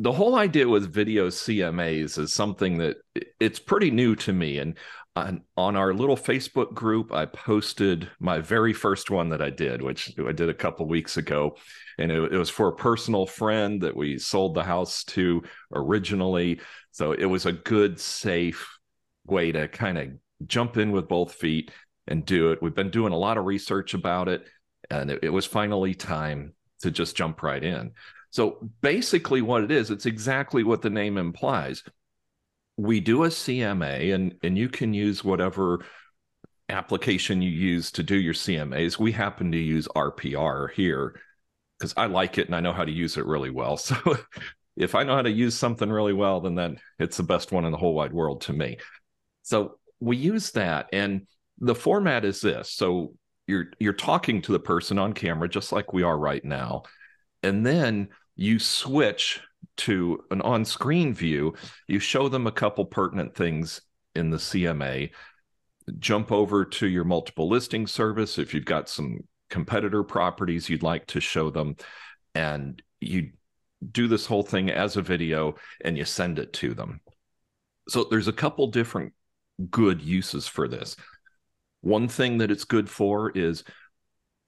the whole idea with video CMAs is something that it's pretty new to me. And on our little Facebook group, I posted my very first one that I did, which I did a couple weeks ago. And it was for a personal friend that we sold the house to originally. So it was a good, safe way to kind of jump in with both feet and do it. We've been doing a lot of research about it, and it was finally time to just jump right in. So basically, what it is, it's exactly what the name implies. We do a CMA, and you can use whatever application you use to do your CMAs. We happen to use RPR here because I like it and I know how to use it really well. So if I know how to use something really well, then it's the best one in the whole wide world to me. So we use that, and the format is this. So you're talking to the person on camera just like we are right now, and then you switch to an on-screen view. You show them a couple pertinent things in the CMA, jump over to your multiple listing service if you've got some competitor properties you'd like to show them, and you do this whole thing as a video and you send it to them. So there's a couple different good uses for this. One thing that it's good for is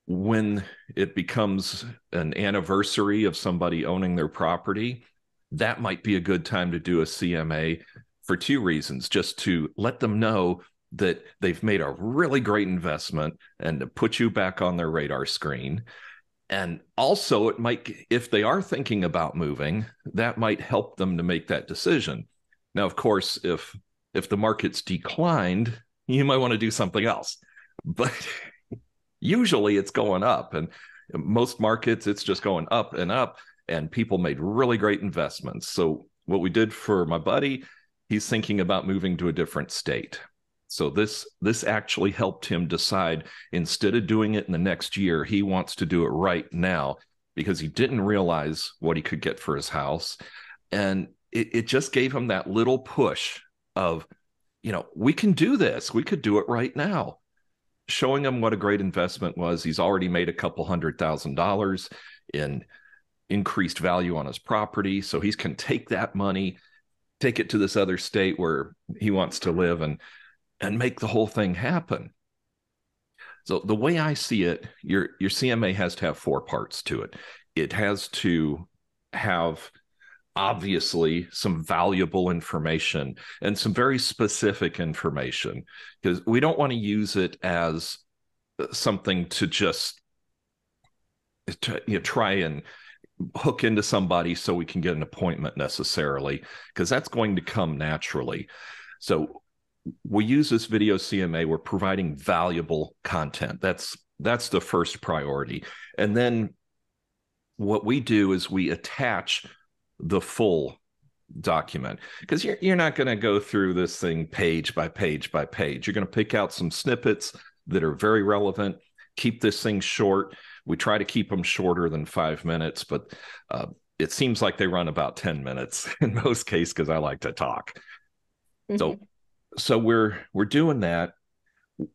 when it becomes an anniversary of somebody owning their property, that might be a good time to do a CMA for two reasons: just to let them know that they've made a really great investment and to put you back on their radar screen. And also, it might, if they are thinking about moving, that might help them to make that decision. Now, of course, if the market's declined, you might want to do something else. But usually it's going up, and most markets, it's just going up and up, and people made really great investments. So what we did for my buddy, he's thinking about moving to a different state. So this actually helped him decide, instead of doing it in the next year, he wants to do it right now because he didn't realize what he could get for his house. And it just gave him that little push of, we can do this. We could do it right now. Showing him what a great investment was. He's already made a couple $100,000 in increased value on his property. So he can take that money, take it to this other state where he wants to live, and make the whole thing happen. So the way I see it, your CMA has to have four parts to it. It has to have, obviously, some valuable information and some very specific information, because we don't want to use it as something to just try and hook into somebody so we can get an appointment necessarily, because that's going to come naturally. So we use this video CMA. We're providing valuable content. That's the first priority. And then what we do is we attach the full document, because you're not going to go through this thing page by page by page. You're going to pick out some snippets that are very relevant. Keep this thing short. We try to keep them shorter than 5 minutes, but it seems like they run about 10 minutes in most cases because I like to talk. Mm-hmm. So we're doing that.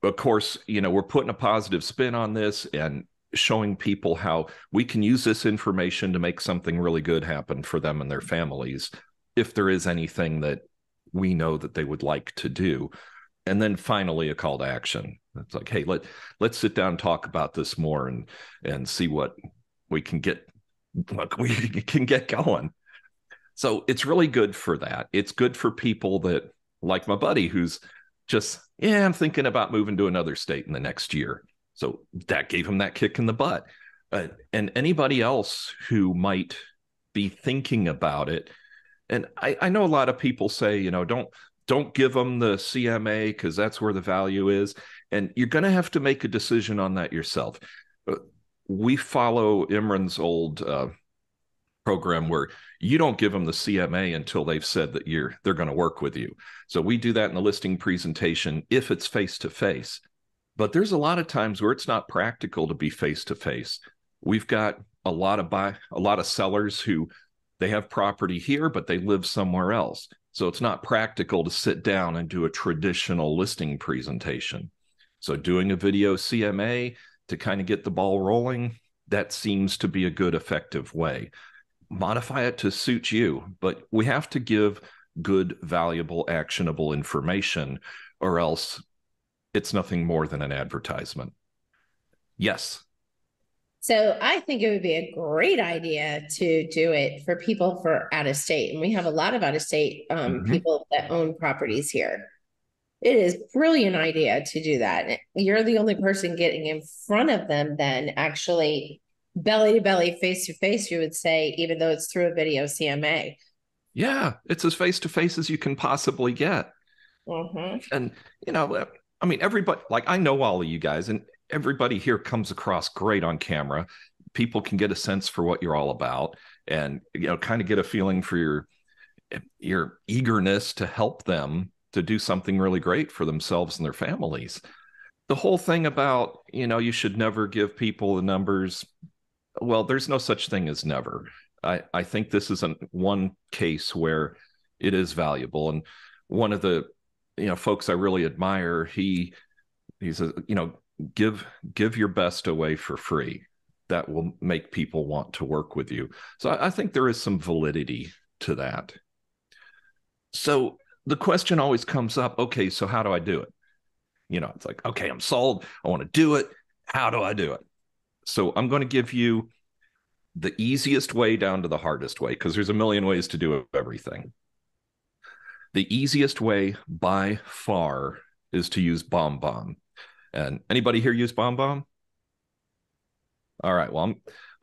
Of course, we're putting a positive spin on this and showing people how we can use this information to make something really good happen for them and their families, if there is anything that we know that they would like to do. And then finally, a call to action. It's like, hey, let's sit down and talk about this more and see what we can get going. So it's really good for that. It's good for people that, like my buddy, who's just, I'm thinking about moving to another state in the next year. So that gave him that kick in the butt. And anybody else who might be thinking about it. And I know a lot of people say, don't give them the CMA because that's where the value is. And you're going to have to make a decision on that yourself. We follow Imran's old program where you don't give them the CMA until they've said that they're going to work with you. So we do that in the listing presentation if it's face-to-face. But there's a lot of times where it's not practical to be face-to-face. We've got a lot of sellers who they have property here, but they live somewhere else. So it's not practical to sit down and do a traditional listing presentation. So doing a video CMA to kind of get the ball rolling, that seems to be a good, effective way. modify it to suit you, but we have to give good, valuable, actionable information, or else it's nothing more than an advertisement. Yes. So I think it would be a great idea to do it for people for out of state. And we have a lot of out of state Mm-hmm. people that own properties here. It is a brilliant idea to do that. You're the only person getting in front of them then actually belly to belly, face to face, you would say, even though it's through a video CMA. Yeah, it's as face to face as you can possibly get. Mm-hmm. And, you know, I mean, everybody, like, I know all of you guys, and everybody here comes across great on camera. People can get a sense for what you're all about and, kind of get a feeling for your eagerness to help them to do something really great for themselves and their families. The whole thing about, you should never give people the numbers. Well, there's no such thing as never. I think this is one case where it is valuable. And one of the, folks I really admire, he's a, give your best away for free. That will make people want to work with you. So I think there is some validity to that. So the question always comes up, okay, so how do I do it? It's like, okay, I'm sold. I want to do it. How do I do it? So I'm going to give you the easiest way down to the hardest way, because there's a million ways to do everything. The easiest way by far is to use BombBomb. And anybody here use BombBomb? All right. Well,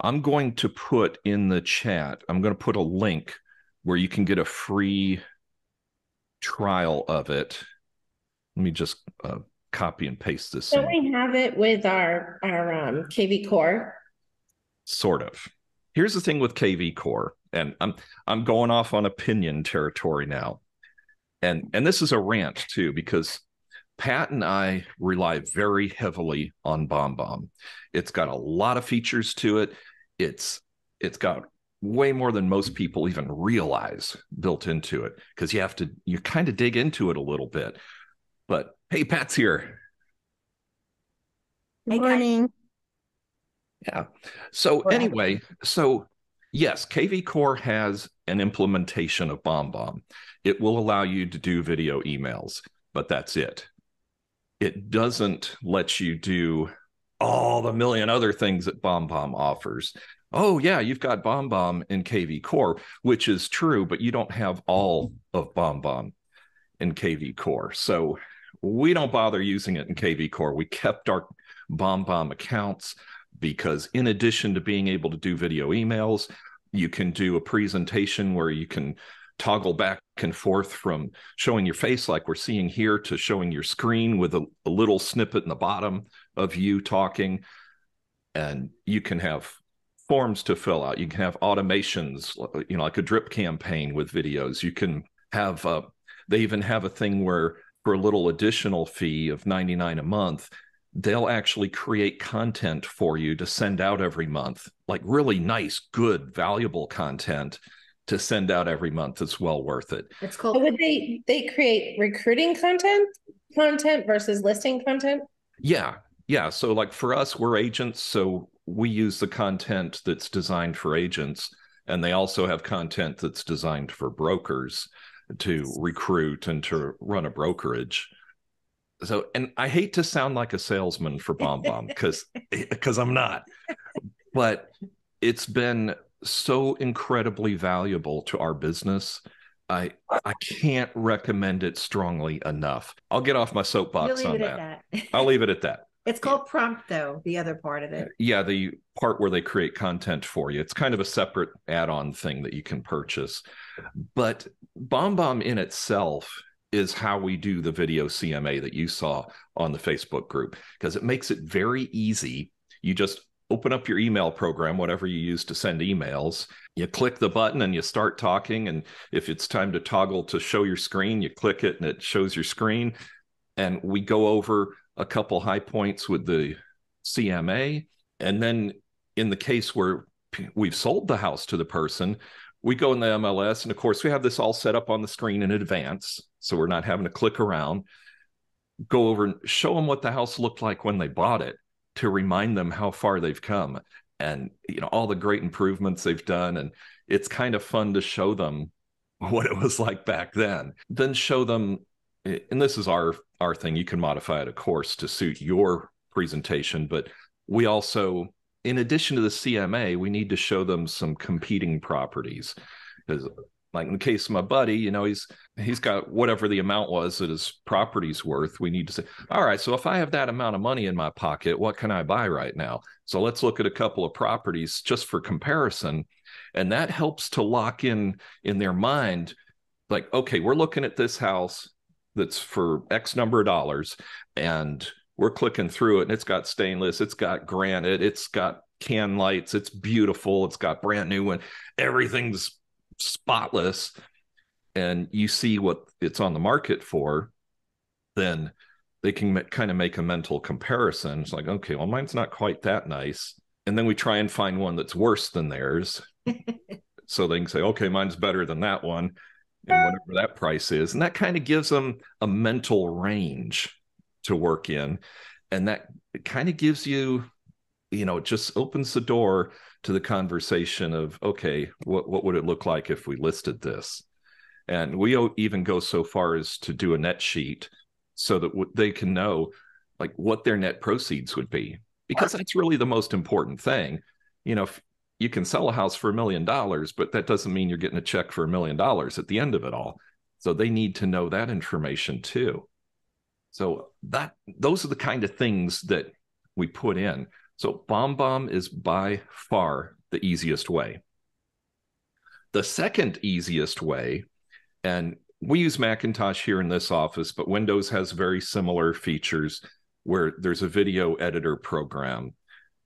I'm going to put in the chat, I'm going to put a link where you can get a free trial of it. Let me just copy and paste this So in. we have it with our KV Core. Sort of. Here's the thing with KV Core, and I'm going off on opinion territory now. And this is a rant too, because Pat and I rely very heavily on BombBomb. It's got a lot of features to it. It's got way more than most people even realize built into it, because you kind of dig into it a little bit. But hey, Pat's here. Good morning. Yeah. So anyway, yes, KV Core has an implementation of BombBomb. It will allow you to do video emails, but that's it. It doesn't let you do all the million other things that BombBomb offers. Oh yeah, you've got BombBomb in KV Core, which is true, but you don't have all of BombBomb in KV Core. So we don't bother using it in KV Core. We kept our BombBomb accounts because in addition to being able to do video emails, you can do a presentation where you can toggle back and forth from showing your face like we're seeing here to showing your screen with a little snippet in the bottom of you talking. And you can have forms to fill out. You can have automations, like a drip campaign with videos. You can have, they even have a thing where for a little additional fee of $99 a month, they'll actually create content for you to send out every month, like really nice, good, valuable content to send out every month. It's well worth it. It's cool. So would they create recruiting content versus listing content? Yeah. Yeah. So like for us, we're agents. So we use the content that's designed for agents. And they also have content that's designed for brokers to recruit and to run a brokerage. So, and I hate to sound like a salesman for BombBomb because I'm not, but it's been so incredibly valuable to our business. I can't recommend it strongly enough. I'll get off my soapbox on that. I'll leave it at that. It's called Prompt, though, the other part of it. Yeah, the part where they create content for you. It's kind of a separate add-on thing that you can purchase. But BombBomb in itself is how we do the video CMA that you saw on the Facebook group, because it makes it very easy. You just open up your email program, whatever you use to send emails. You click the button and you start talking. And if it's time to toggle to show your screen, you click it and it shows your screen. And we go over a couple high points with the CMA. And then in the case where we've sold the house to the person, we go in the MLS. And of course, we have this all set up on the screen in advance. So we're not having to click around, go over and show them what the house looked like when they bought it to remind them how far they've come and all the great improvements they've done. And it's kind of fun to show them what it was like back then. Then show them, and this is our thing. You can modify it, of course, to suit your presentation, but we also, in addition to the CMA, we need to show them some competing properties. Because, like in the case of my buddy, you know, he's got whatever the amount was that his property's worth. We need to say, all right, so if I have that amount of money in my pocket, what can I buy right now? So let's look at a couple of properties just for comparison. And that helps to lock in their mind, like, okay, we're looking at this house that's for X number of dollars, and we're clicking through it, and it's got stainless, it's got granite, it's got can lights, it's beautiful, it's got brand new, and everything's spotless. And you see what it's on the market for, then they can kind of make a mental comparison. It's like, okay, well, mine's not quite that nice. And then we try and find one that's worse than theirs. So they can say, okay, mine's better than that one, and whatever that price is. And that kind of gives them a mental range to work in. And that kind of gives you, you know, it just opens the door to the conversation of, okay, what would it look like if we listed this? And we even go so far as to do a net sheet so that they can know like what their net proceeds would be, because that's really the most important thing. You know, if you can sell a house for $1 million, but that doesn't mean you're getting a check for $1 million at the end of it all. So they need to know that information too. So those are the kind of things that we put in. So BombBomb is by far the easiest way. The second easiest way, and we use Macintosh here in this office, but Windows has very similar features where there's a video editor program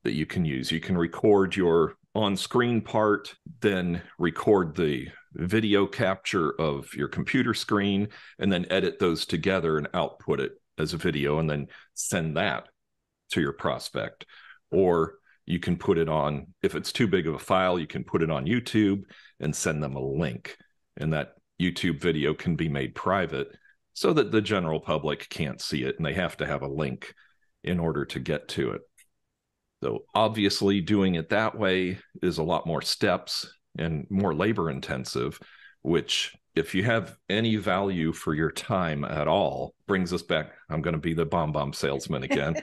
that you can use. You can record your on-screen part, then record the video capture of your computer screen, and then edit those together and output it as a video, and then send that to your prospect. Or you can put it on, if it's too big of a file, you can put it on YouTube and send them a link. And that YouTube video can be made private so that the general public can't see it, and they have to have a link in order to get to it. So obviously doing it that way is a lot more steps and more labor intensive, which if you have any value for your time at all, brings us back. I'm going to be the BombBomb salesman again.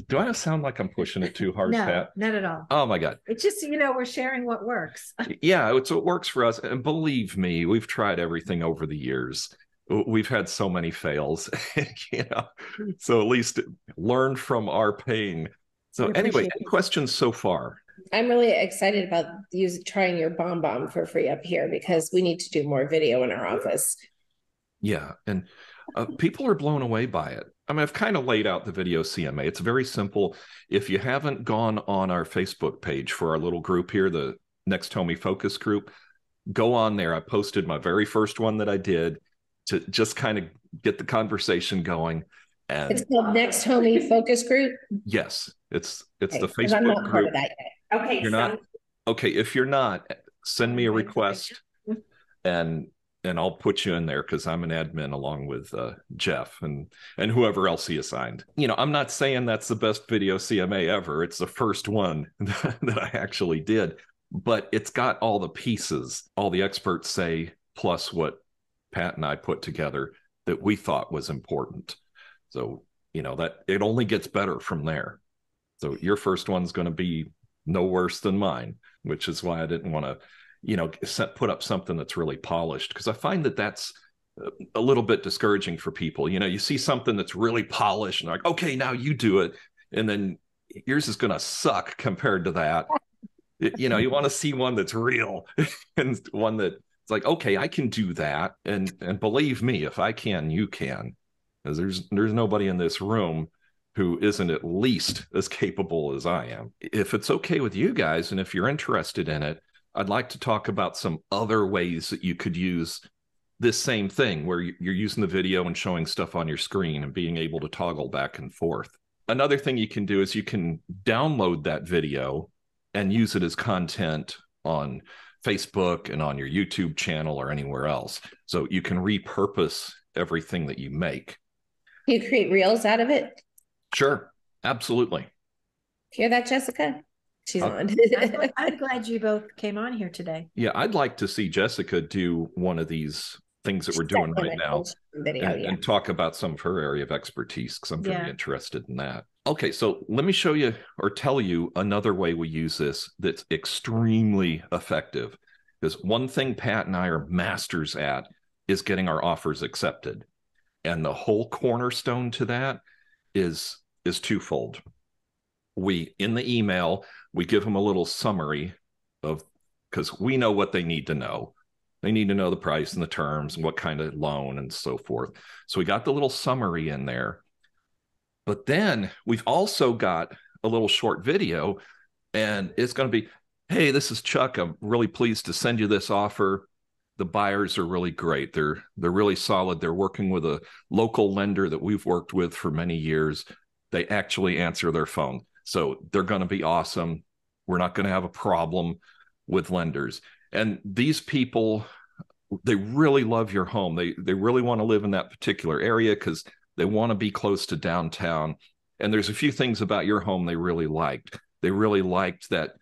Do I sound like I'm pushing it too hard, No, Pat? not at all. Oh my God. It's just, you know, we're sharing what works. Yeah, it works for us. And believe me, we've tried everything over the years. We've had so many fails, you know, so at least learn from our pain. So anyway, any questions so far? I'm really excited about trying your BombBomb for free up here, because we need to do more video in our office. Yeah, and people are blown away by it. I mean, I've kind of laid out the video CMA. It's very simple. If you haven't gone on our Facebook page for our little group here, the Next Homie Focus group, go on there. I posted my very first one that I did to just kind of get the conversation going. And it's called Next Homie Focus Group. Yes, it's okay, the Facebook I'm not group. part of that yet. Okay, you're not okay. If you're not, send me a request, and I'll put you in there, because I'm an admin along with Jeff and whoever else he assigned. You know, I'm not saying that's the best video CMA ever. It's the first one that I actually did, but it's got all the pieces, all the experts say, plus what Pat and I put together that we thought was important. So, you know, that it only gets better from there. So your first one's going to be no worse than mine, which is why I didn't want to, you know, put up something that's really polished, because I find that that's a little bit discouraging for people. You know, you see something that's really polished and like, okay, now you do it. And then yours is going to suck compared to that. You know, you want to see one that's real and one that it's like, okay, I can do that. And believe me, if I can, you can. Because there's nobody in this room who isn't at least as capable as I am. If it's okay with you guys, and if you're interested in it, I'd like to talk about some other ways that you could use this same thing, where you're using the video and showing stuff on your screen and being able to toggle back and forth. Another thing you can do is you can download that video and use it as content on Facebook and on your YouTube channel or anywhere else. So you can repurpose everything that you make. Do you create reels out of it? Sure, absolutely. Hear that, Jessica? She's on. I'm glad you both came on here today. Yeah, I'd like to see Jessica do one of these things that we're doing right now video, and talk about some of her area of expertise, because I'm very Yeah. interested in that. Okay, so let me show you or tell you another way we use this that's extremely effective. Because one thing Pat and I are masters at is getting our offers accepted. And the whole cornerstone to that is twofold. We, in the email, we give them a little summary of, because we know what they need to know. They need to know the price and the terms and what kind of loan and so forth. So we got the little summary in there. But then we've also got a little short video, and it's going to be, hey, this is Chuck. I'm really pleased to send you this offer. The buyers are really great. They're really solid. They're working with a local lender that we've worked with for many years. They actually answer their phone. So they're going to be awesome. We're not going to have a problem with lenders. And these people, they really love your home. They really want to live in that particular area because they want to be close to downtown. And there's a few things about your home they really liked. They really liked that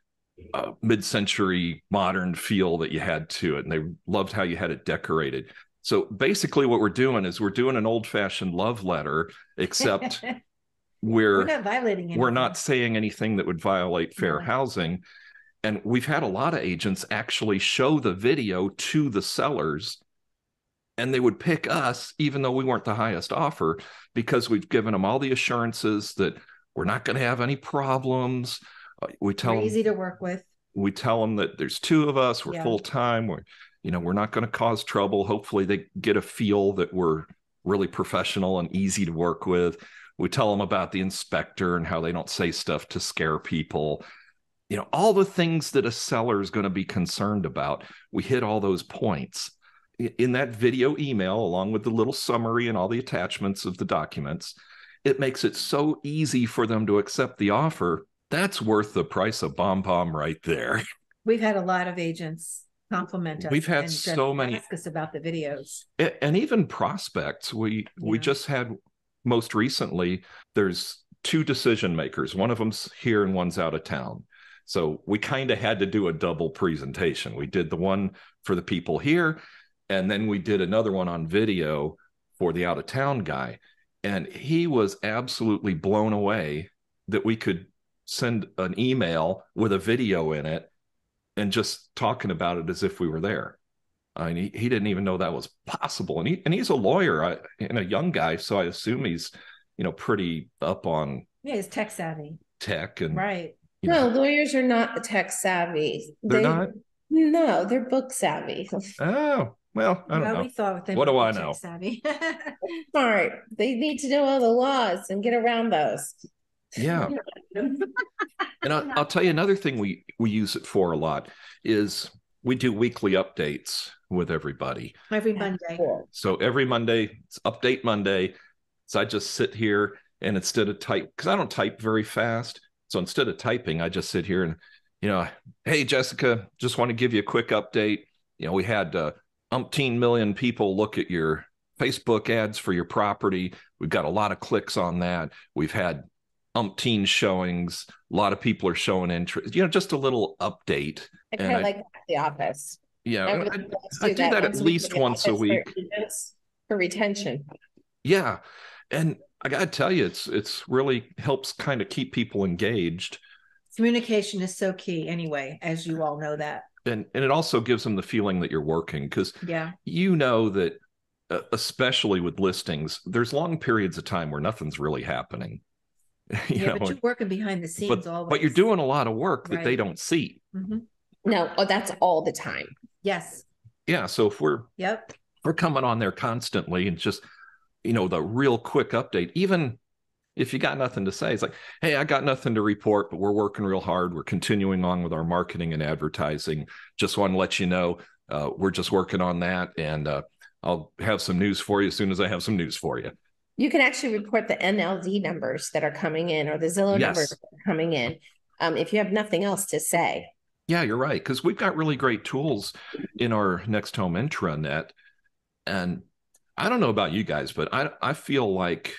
mid-century modern feel that you had to it. And they loved how you had it decorated. So basically what we're doing is we're doing an old-fashioned love letter, except we're not violating anything. We're not saying anything that would violate fair housing. And we've had a lot of agents actually show the video to the sellers, and they would pick us, even though we weren't the highest offer, because we've given them all the assurances that we're not going to have any problems. We're easy to work with. We tell them that there's two of us, we're full-time, we're not going to cause trouble. Hopefully they get a feel that we're really professional and easy to work with. We tell them about the inspector and how they don't say stuff to scare people. All the things that a seller is going to be concerned about. We hit all those points in that video email, along with the little summary and all the attachments of the documents. It makes it so easy for them to accept the offer. That's worth the price of BombBomb right there. We've had a lot of agents compliment us. We've had so many ask us about the videos, and even prospects. We just had, most recently, there's two decision makers. One of them's here and one's out of town. So we kind of had to do a double presentation. We did the one for the people here, and then we did another one on video for the out of town guy. And he was absolutely blown away that we could send an email with a video in it and just talking about it as if we were there. I mean, he didn't even know that was possible. And he's a lawyer and a young guy, so I assume he's, pretty up on he's tech savvy. And right. No, lawyers are not tech savvy. They're not? No, they're book savvy. Oh, well, I don't know. We thought they what do I know? Savvy. Smart. They need to know all the laws and get around those. Yeah. And I'll tell you another thing we use it for a lot is we do weekly updates with everybody. Every Monday. So every Monday, it's Update Monday. So I just sit here, and instead of because I don't type very fast. So instead of typing, I just sit here and, hey, Jessica, just want to give you a quick update. We had umpteen million people look at your Facebook ads for your property. We've got a lot of clicks on that. We've had umpteen showings. A lot of people are showing interest. Just a little update. I kind of like that at the office. Yeah, I do that at least once a week for retention. Yeah, and I got to tell you, it's really helps kind of keep people engaged. Communication is so key anyway, as you all know that. And it also gives them the feeling that you're working, because that especially with listings, there's long periods of time where nothing's really happening. But you're working behind the scenes always. But you're doing a lot of work that they don't see. Mm-hmm. No, that's all the time. Yes. Yeah. So if we're coming on there constantly and just, the real quick update, even if you got nothing to say, it's like, hey, I got nothing to report, but we're working real hard. We're continuing on with our marketing and advertising. Just want to let you know, we're just working on that. And I'll have some news for you as soon as I have some news for you. You can actually report the NLD numbers that are coming in, or the Zillow numbers that are coming in, if you have nothing else to say. Yeah, you're right. Because we've got really great tools in our Next Home intranet. And I don't know about you guys, but I feel like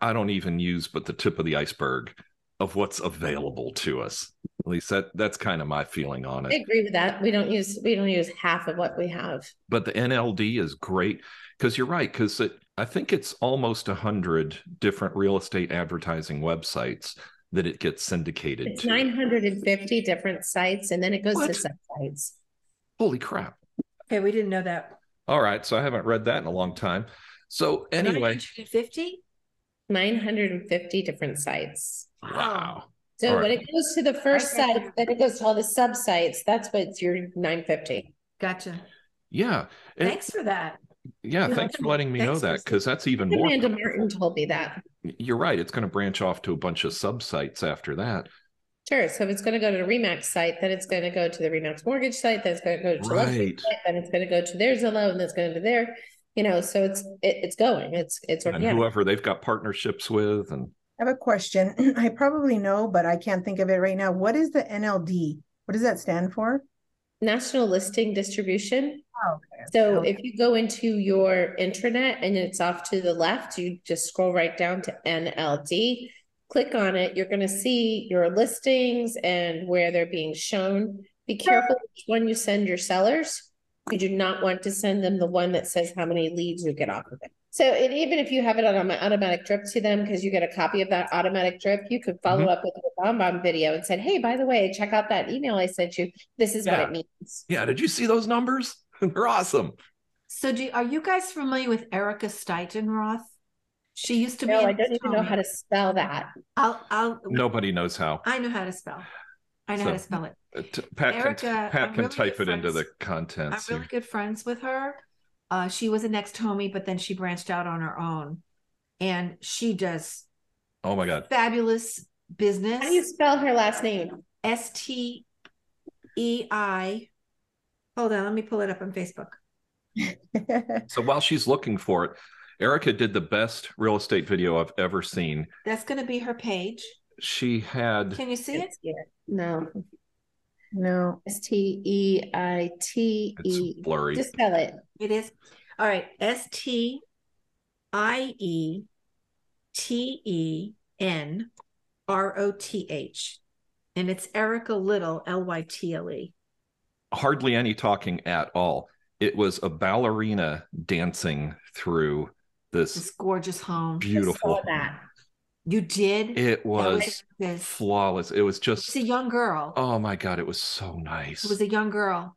I don't even use but the tip of the iceberg of what's available to us. At least that's kind of my feeling on I it. agree with that. We don't use half of what we have. But the NLD is great because you're right, because I think it's almost 100 different real estate advertising websites that it gets syndicated It's to. 950 different sites, and then it goes What? to sub-sites. Holy crap. Okay, we didn't know that. All right, so I haven't read that in a long time. So anyway, 950? 950 different sites. wow. So All when right. it goes to the first site, then it goes to all the sub-sites. That's what's your 950. Gotcha. Yeah. And Thanks for that. yeah, thanks for letting me know that, because that's even more. Amanda Martin told me that. You're right. It's going to branch off to a bunch of sub-sites after that. Sure. So if it's going to go to the Remax site, then it's going to go to the Remax mortgage site, then it's going to go to Right. site, then it's going to go to their Zillow, and then it's going to their, so it's going. It's And organic. whoever they've got partnerships with. And I have a question. I probably know, but I can't think of it right now. What is the NLD? What does that stand for? National Listing Distribution. Oh, okay. So if you go into your intranet and it's off to the left, you just scroll right down to NLD, click on it. You're going to see your listings and where they're being shown. Be careful which one you send your sellers. You do not want to send them the one that says how many leads you get off of it. So even if you have it on an automatic drip to them, because you get a copy of that automatic drip, you could follow up with a BombBomb video and said, hey, by the way, check out that email I sent you. This is what it means. Yeah. Did you see those numbers? They're awesome. So are you guys familiar with Erica Steigenroth? She used to be. No, I don't even know how to spell that. Nobody knows how. I know how to spell. I know how to spell it. Pat can type it into the contents. I'm really good friends with her. She was a next homie, but then she branched out on her own, and she does. Oh my God! Fabulous business. How do you spell her last name? STEI. Hold on, let me pull it up on Facebook. So while she's looking for it, Erica did the best real estate video I've ever seen. That's going to be her page. She had. Can you see it? No. No. STEITE. It's blurry. Just spell it. It is. All right. STIETENROTH. And it's Erica Little, Lytle. Hardly any talking at all. It was a ballerina dancing through this gorgeous home. Beautiful. I saw that. You did? It was flawless. It was just. It's a young girl. Oh my God, it was so nice. It was a young girl.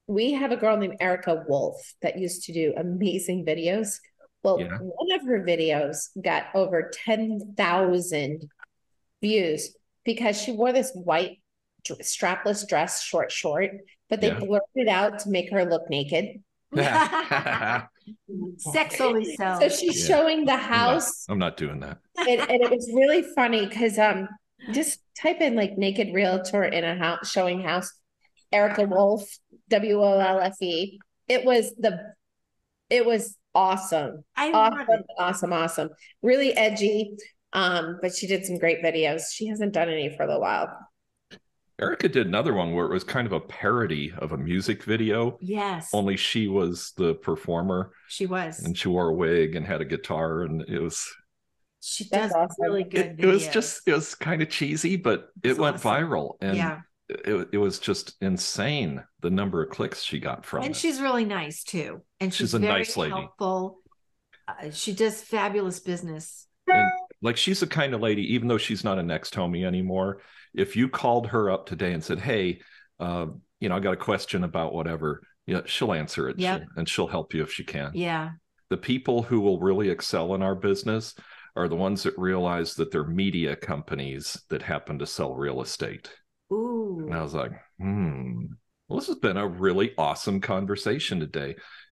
We have a girl named Erica Wolf that used to do amazing videos. Well, one of her videos got over 10,000 views because she wore this white strapless dress, short, but they blurred it out to make her look naked. Sex only sells. So she's showing the house. I'm not doing that. And it was really funny because just type in like naked realtor in a house showing house, Erica Wolf, WOLFE. It was awesome. Awesome. Really edgy. But she did some great videos. She hasn't done any for a little while. Erica did another one where it was kind of a parody of a music video. Yes. Only she was the performer. She was. And she wore a wig and had a guitar, and it was. She does really good. It was kind of cheesy, but it went viral. And it was just insane the number of clicks she got from it. And she's really nice too. And she's a very nice lady. Helpful. She does fabulous business. And like, she's the kind of lady, even though she's not a next homie anymore, if you called her up today and said, hey, I got a question about whatever, she'll answer it. And she'll help you if she can. Yeah. The people who will really excel in our business are the ones that realize that they're media companies that happen to sell real estate. Ooh. And I was like, well, this has been a really awesome conversation today.